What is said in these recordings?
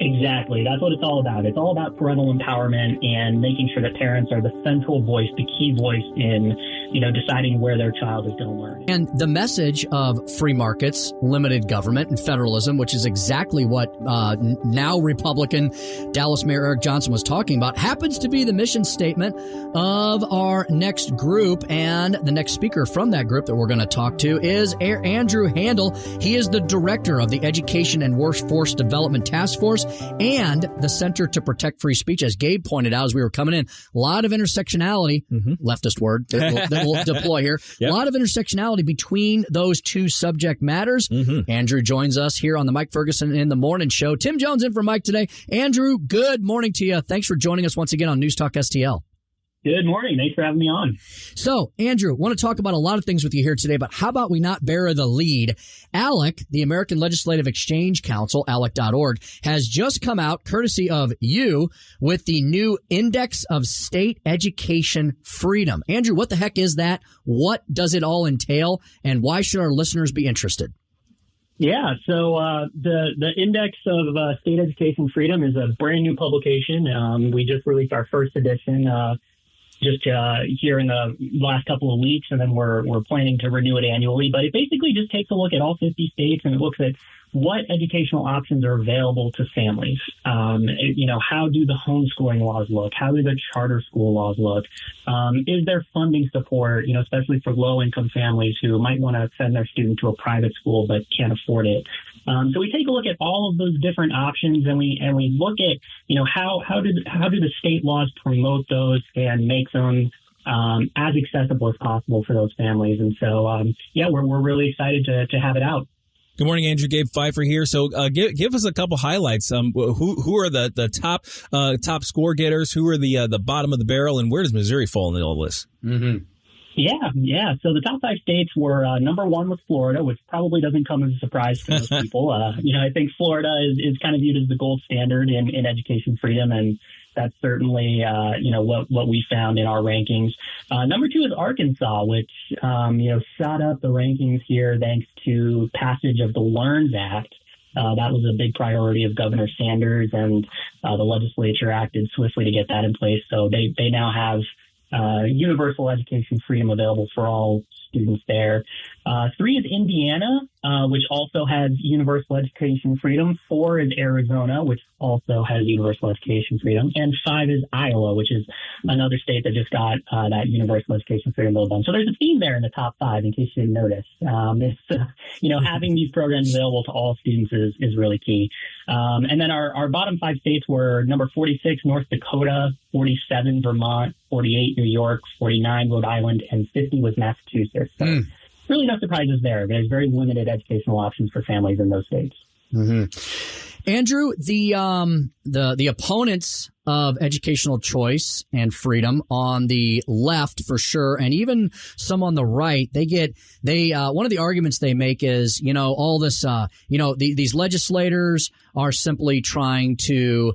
Exactly. That's what it's all about. It's all about parental empowerment and making sure that parents are the central voice, the key voice in, deciding where their child is going to learn. And the message of free markets, limited government, and federalism, which is exactly what now Republican Dallas Mayor Eric Johnson was talking about, happens to be the mission statement of our next group. And the next speaker from that group that we're going to talk to is Andrew Handel. He is the director of the Education and Workforce Development Task Force and the Center to Protect Free Speech. As Gabe pointed out as we were coming in, a lot of intersectionality, leftist word that we'll deploy here, a lot of intersectionality between those two subject matters. Andrew joins us here on the Mike Ferguson in the Morning Show. Tim Jones in for Mike today. Andrew, good morning to you. Thanks for joining us once again on News Talk STL. Good morning. Thanks for having me on. So, Andrew, want to talk about a lot of things with you here today, but how about we not bury the lead? ALEC, the American Legislative Exchange Council, ALEC.org, has just come out, courtesy of you, with the new Index of State Education Freedom. Andrew, what the heck is that? What does it all entail? And why should our listeners be interested? Yeah, so the Index of State Education Freedom is a brand new publication. We just released our first edition just here in the last couple of weeks, and then we're planning to renew it annually. But it basically just takes a look at all 50 states, and it looks at what educational options are available to families. How do the homeschooling laws look? How do the charter school laws look? Is there funding support, especially for low-income families who might want to send their student to a private school but can't afford it? So we take a look at all of those different options, and we look at, how do the state laws promote those and make them as accessible as possible for those families. And so, we're really excited to have it out. Good morning, Andrew. Gabe Pfeiffer here. So give us a couple highlights. Who are the top score getters? Who are the bottom of the barrel? And where does Missouri fall in all this? Yeah. So the top 5 states were number 1 was Florida, which probably doesn't come as a surprise to most people. I think Florida is kind of viewed as the gold standard in education freedom, and that's certainly what we found in our rankings. Number 2 is Arkansas, which shot up the rankings here thanks to passage of the LEARNS Act. That was a big priority of Governor Sanders, and the legislature acted swiftly to get that in place. So they now have universal education freedom available for all students there. 3 is Indiana, which also has universal education freedom. 4 is Arizona, which also has universal education freedom. And 5 is Iowa, which is another state that just got that universal education freedom bill done. So there's a theme there in the top 5, in case you didn't notice. Having these programs available to all students is really key. And then our bottom 5 states were number 46, North Dakota, 47, Vermont, 48, New York, 49, Rhode Island, and 50 was Massachusetts. So really no surprises there. There's very limited educational options for families in those states. Andrew, the opponents of educational choice and freedom on the left, for sure, and even some on the right, one of the arguments they make is, all this, these legislators are simply trying to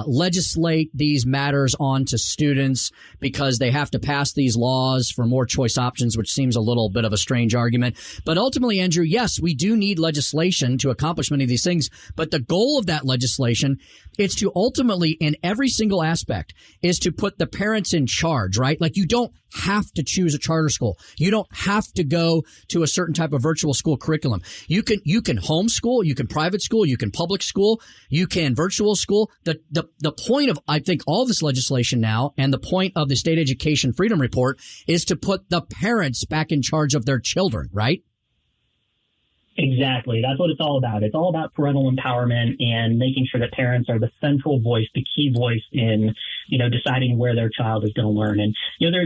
legislate these matters onto students because they have to pass these laws for more choice options, which seems a little bit of a strange argument. But ultimately, Andrew, yes, we do need legislation to accomplish many of these things. But the goal of that legislation is to ultimately, in every single aspect, is to put the parents in charge, right? Like, you don't have to choose a charter school. You don't have to go to a certain type of virtual school curriculum. You can homeschool, you can private school, you can public school, you can virtual school. The point of, I think, all this legislation now, and the point of the State Education Freedom Report, is to put the parents back in charge of their children, right? Exactly. That's what it's all about. It's all about parental empowerment and making sure that parents are the central voice, the key voice in, deciding where their child is going to learn. And,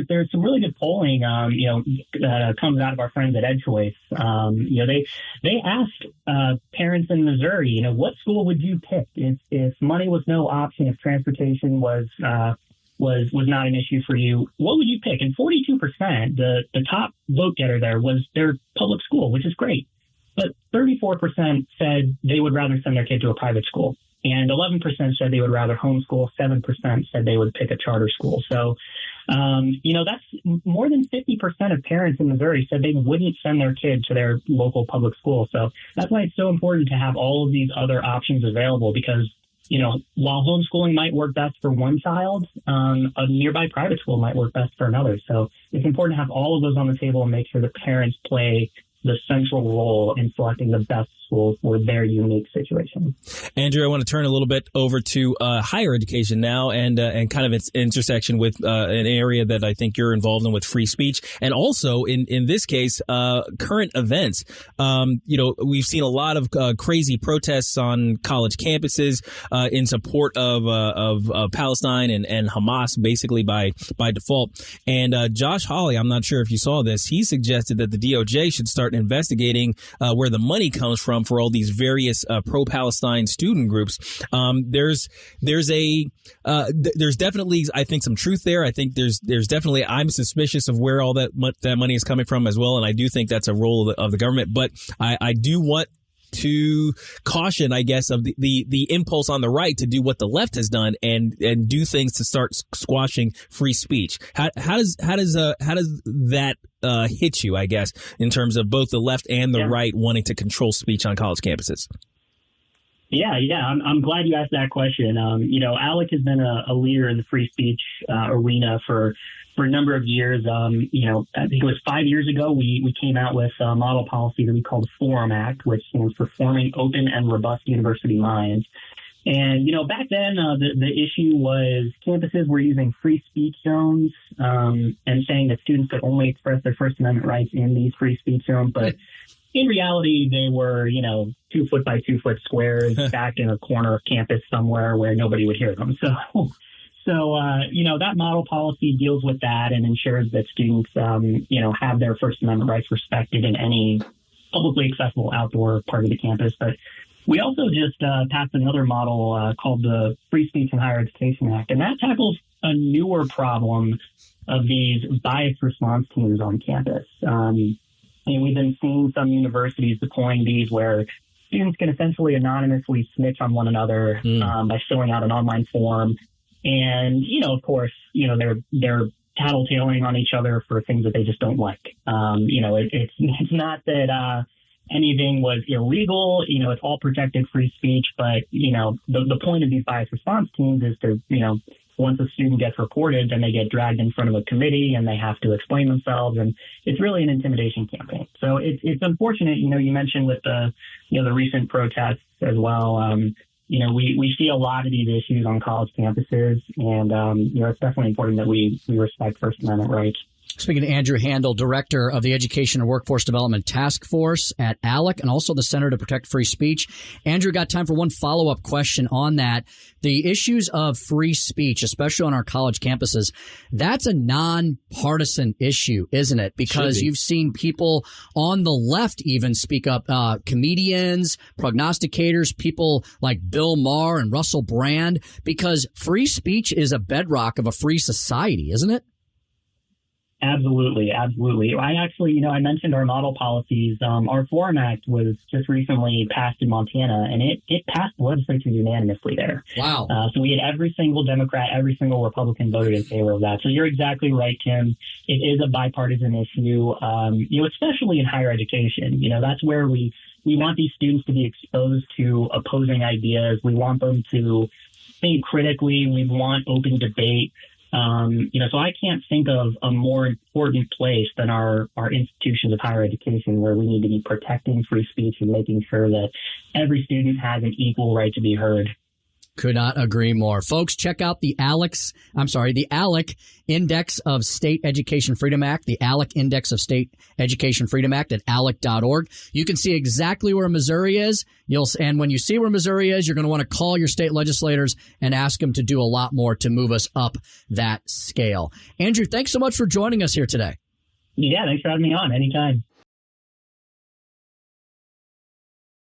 there's some really good polling, that comes out of our friends at EdChoice. They asked parents in Missouri, what school would you pick if money was no option, if transportation was not an issue for you? What would you pick? And 42%, the top vote getter there, was their public school, which is great. But 34% said they would rather send their kid to a private school. And 11% said they would rather homeschool. 7% said they would pick a charter school. So, that's more than 50% of parents in Missouri said they wouldn't send their kid to their local public school. So that's why it's so important to have all of these other options available, because while homeschooling might work best for one child, a nearby private school might work best for another. So it's important to have all of those on the table and make sure that parents play the central role in selecting the best school for their unique situation. Andrew, I want to turn a little bit over to higher education now and kind of its intersection with an area that I think you're involved in with free speech. And also in this case, current events. We've seen a lot of crazy protests on college campuses in support of Palestine and Hamas, basically by default. And Josh Hawley, I'm not sure if you saw this, he suggested that the DOJ should start investigating where the money comes from for all these various pro-Palestine student groups. There's definitely, I think, some truth there. I think there's definitely, I'm suspicious of where all that money is coming from as well, and I do think that's a role of the government. But I do want to caution, I guess, of the impulse on the right to do what the left has done and do things to start squashing free speech. How does that hit you, I guess, in terms of both the left and the right wanting to control speech on college campuses? Yeah. I'm glad you asked that question. ALEC has been a leader in the free speech arena for a number of years. I think it was 5 years ago, we came out with a model policy that we call the Forum Act, which stands for Forming Open and Robust University Minds. And, back then, the issue was campuses were using free speech zones and saying that students could only express their First Amendment rights in these free speech zones. But in reality, they were, 2 foot by 2 foot squares back in a corner of campus somewhere where nobody would hear them. So that model policy deals with that and ensures that students, have their First Amendment rights respected in any publicly accessible outdoor part of the campus. But we also just passed another model called the Free Speech and Higher Education Act, and that tackles a newer problem of these biased response teams on campus. We've been seeing some universities deploying these where students can essentially anonymously snitch on one another by filling out an online form. And, of course, they're tattletaling on each other for things that they just don't like. It's not that anything was illegal. It's all protected free speech. But, the point of these bias response teams is to, once a student gets reported, then they get dragged in front of a committee and they have to explain themselves. And it's really an intimidation campaign. So it's unfortunate, you mentioned with the recent protests as well. We see a lot of these issues on college campuses, and, it's definitely important that we respect First Amendment rights. Speaking to Andrew Handel, Director of the Education and Workforce Development Task Force at ALEC and also the Center to Protect Free Speech. Andrew, got time for one follow-up question on that. The issues of free speech, especially on our college campuses, that's a nonpartisan issue, isn't it? Because you've seen people on the left even speak up, comedians, prognosticators, people like Bill Maher and Russell Brand, because free speech is a bedrock of a free society, isn't it? Absolutely. I actually, I mentioned our model policies. Our Forum Act was just recently passed in Montana, and it passed the legislature unanimously there. Wow. So we had every single Democrat, every single Republican voted in favor of that. So you're exactly right, Tim. It is a bipartisan issue, especially in higher education. That's where we want these students to be exposed to opposing ideas. We want them to think critically. We want open debate. So I can't think of a more important place than our institutions of higher education, where we need to be protecting free speech and making sure that every student has an equal right to be heard. Could not agree more. Folks, check out the ALEC Index of State Education Freedom Act, the ALEC Index of State Education Freedom Act at ALEC.org. You can see exactly where Missouri is. And when you see where Missouri is, you're going to want to call your state legislators and ask them to do a lot more to move us up that scale. Andrew, thanks so much for joining us here today. Yeah, thanks for having me on anytime.